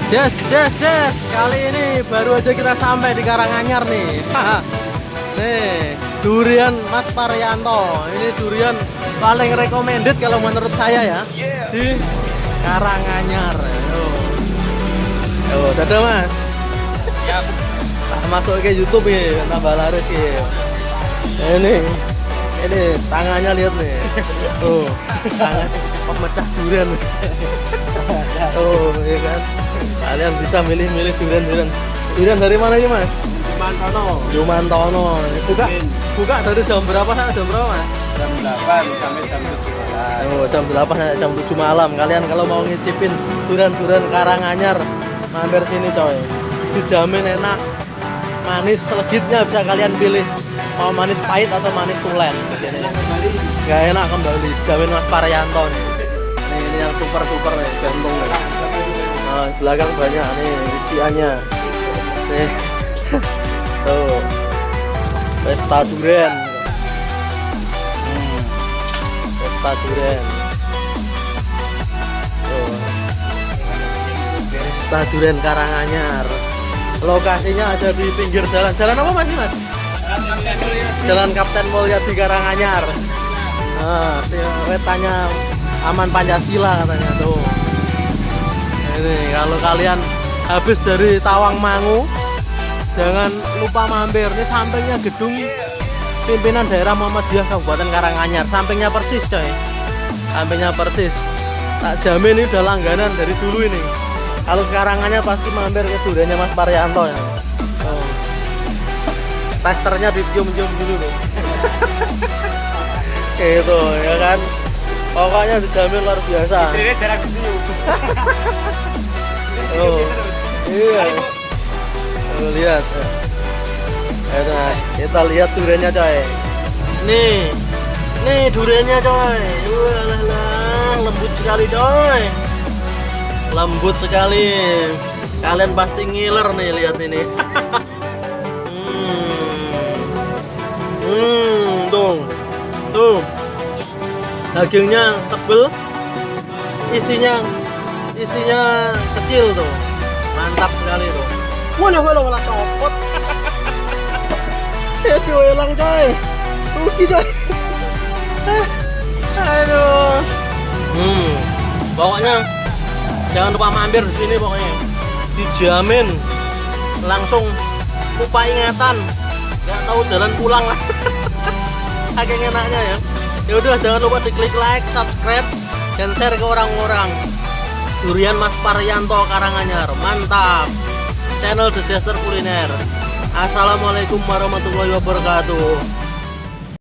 Yes. Kali ini baru aja kita sampai di Karanganyar nih. Nih, durian Mas Paryanto. Ini durian paling recommended kalau menurut saya ya. Di Karanganyar. Yo, dadah Mas. Siap. Masuk ke YouTube ya, tambah laris ya. Ini tangannya lihat nih. Tuh, tangan pemecah durian. Tuh, ya kan. Kalian bisa milih-milih durian dari mana ini Mas? Jumantono. Buka dari jam berapa sampai jam berapa Mas? Jam 8 sampai jam 7 Oh, jam 8 sampai jam 7 malam. Kalian kalau mau ngicipin durian Karanganyar, mampir sini coy. Dijamin enak, manis, legitnya bisa kalian pilih. Mau manis pahit atau manis tulen. Gak enak kembali, jamin Mas Paryanto nih. Ini yang super nih, gantung nih. Nah, belakang banyak nih isiannya. Nih. Tuh. Pesta durian. Pesta durian. Tuh. Pesta durian Karanganyar. Lokasinya ada di pinggir jalan. Jalan apa Mas? Jalan Kapten Mulya di Karanganyar. Nah, tanya aman Pancasila katanya tuh. Ini kalau kalian habis dari Tawangmangu, jangan lupa mampir. Ini sampingnya gedung pimpinan daerah Muhammadiyah Kabupaten Karanganyar. Sampingnya persis coy. Sampingnya persis. Tak jamin ini udah langganan dari dulu ini. Kalau Karanganyar pasti mampir ke duriannya Mas Paryanto ya. Oh. Testernya dicium-cium dulu loh. Gitu ya kan. Pokoknya dijamin luar biasa. Istrinya jarang disenyum. Oh, iya. Lihat. Enak. Kita lihat duriannya coy. Nih duriannya coy. Walah, lembut sekali coy. Lembut sekali. Kalian pasti ngiler nih lihat ini. Tuh. Dagingnya tebel, isinya kecil tuh, mantap sekali tuh. Walah copot. Itu hilang coy, rugi coy. Aduh. Pokoknya jangan lupa mampir di sini pokoknya. Dijamin langsung lupa ingatan, nggak tahu jalan pulang lah. Saking enaknya ya. Ya udah jangan lupa diklik like, subscribe, dan share ke orang-orang. Durian Mas Paryanto Karanganyar, mantap. Channel Disaster Kuliner. Assalamualaikum warahmatullahi wabarakatuh.